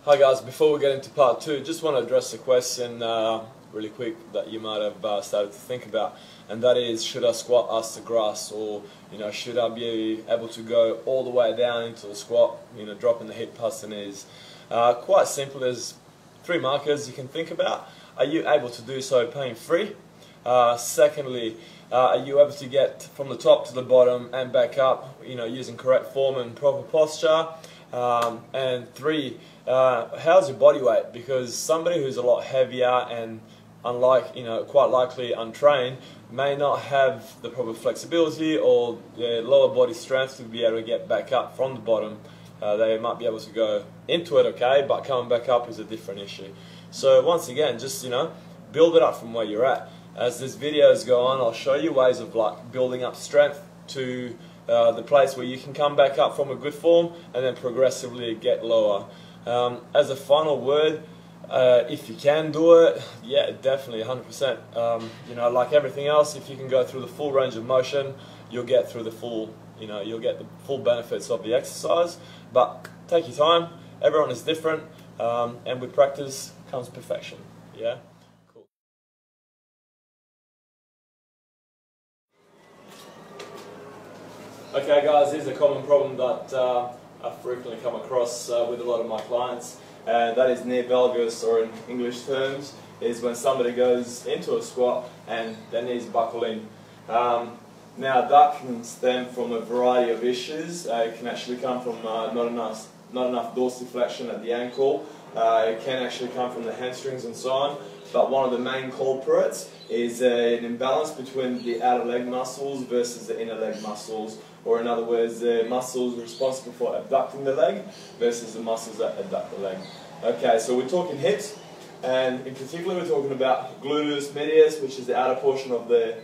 Hi guys, before we get into part 2, just want to address a question really quick that you might have started to think about, and that is, should I squat ass to grass, or should I be able to go all the way down into the squat, dropping the hip past the knees? Quite simple. There's 3 markers you can think about. Are you able to do so pain free? Secondly, are you able to get from the top to the bottom and back up, using correct form and proper posture? And 3, how's your body weight? Because somebody who's a lot heavier and quite likely untrained may not have the proper flexibility or the lower body strength to be able to get back up from the bottom. They might be able to go into it, okay, but coming back up is a different issue. So once again, just build it up from where you're at. As this videos go on, I'll show you ways of building up strength to the place where you can come back up from a good form and then progressively get lower. As a final word, if you can do it, yeah, definitely 100%. Like everything else, if you can go through the full range of motion, you'll get through the full, you'll get the full benefits of the exercise. But take your time. Everyone is different, and with practice comes perfection. Yeah. Okay guys, here's a common problem that I frequently come across with a lot of my clients, and that is near valgus, or in English terms, is when somebody goes into a squat and their knees buckle in. Now that can stem from a variety of issues. It can actually come from not enough dorsiflexion at the ankle. It can actually come from the hamstrings and so on. But one of the main culprits is an imbalance between the outer leg muscles versus the inner leg muscles, or in other words, the muscles responsible for abducting the leg versus the muscles that abduct the leg. Okay, so we're talking hips, and in particular we're talking about gluteus medius, which is the outer portion of the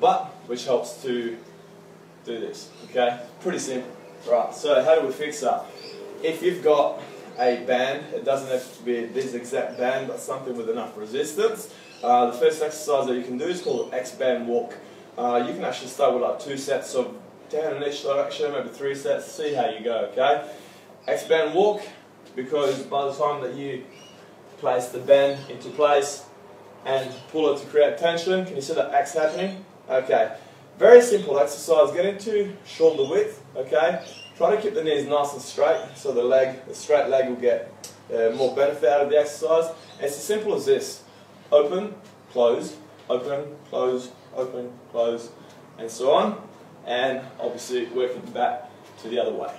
butt, which helps to do this. Okay, pretty simple. Right, so how do we fix that? If you've got a band, it doesn't have to be this exact band, but something with enough resistance. The first exercise that you can do is called X-band walk. You can actually start with 2 sets of 10 in each direction, maybe 3 sets, see how you go, okay? X-band walk, because by the time that you place the band into place and pull it to create tension, can you see that X happening? Okay, very simple exercise. Get into shoulder width, okay? Try to keep the knees nice and straight, so the straight leg will get more benefit out of the exercise. It's as simple as this: open, close, open, close, open, close, and so on. And obviously working back to the other way.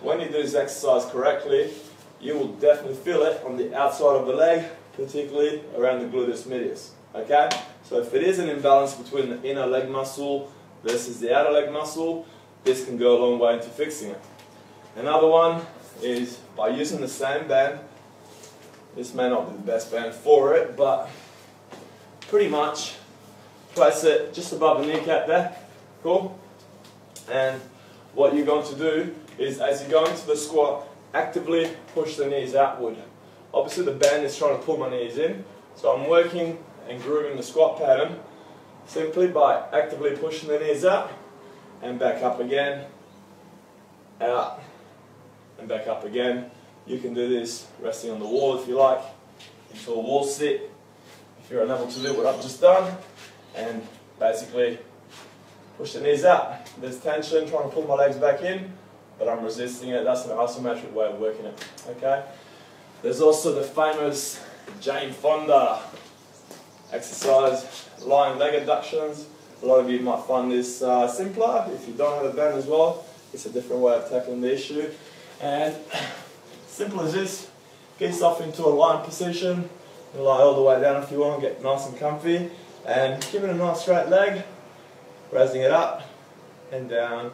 When you do this exercise correctly, you will definitely feel it on the outside of the leg, particularly around the gluteus medius. Okay? So if it is an imbalance between the inner leg muscle versus the outer leg muscle, this can go a long way into fixing it. Another one is by using the same band. This may not be the best band for it, but pretty much place it just above the kneecap there. Cool? And what you're going to do is, as you go into the squat, actively push the knees outward. Obviously the band is trying to pull my knees in, so I'm working and grooving the squat pattern simply by actively pushing the knees out and back up again, out and back up again. You can do this resting on the wall if you like, into a wall sit if you're unable to do what I've just done, and basically push the knees out. There's tension trying to pull my legs back in, but I'm resisting it. That's an isometric way of working it. Okay. There's also the famous Jane Fonda exercise, lying leg abductions. A lot of you might find this simpler. If you don't have a band as well, it's a different way of tackling the issue. And simple as this: get yourself into a lying position, and lie all the way down if you want, get nice and comfy, and give it a nice straight leg, raising it up and down,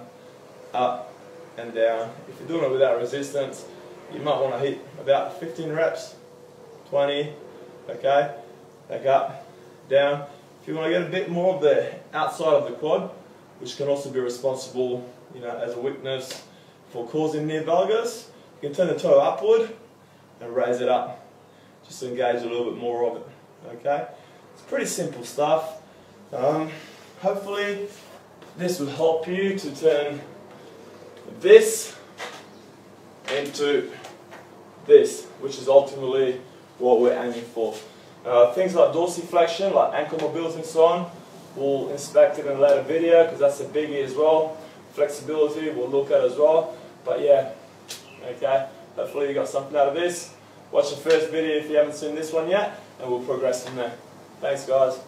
up and down. If you're doing it without resistance, you might want to hit about 15 reps, 20, okay, back up, down. If you want to get a bit more of the outside of the quad, which can also be responsible, as a weakness for causing near valgus, you can turn the toe upward and raise it up, just to engage a little bit more of it, okay. It's pretty simple stuff. Hopefully this will help you to turn this into this, which is ultimately what we're aiming for. Things like dorsiflexion, like ankle mobility and so on, we'll inspect it in a later video because that's a biggie as well. Flexibility we'll look at as well. But yeah, okay, hopefully you got something out of this. Watch the first video if you haven't seen this one yet, and we'll progress from there. Thanks guys.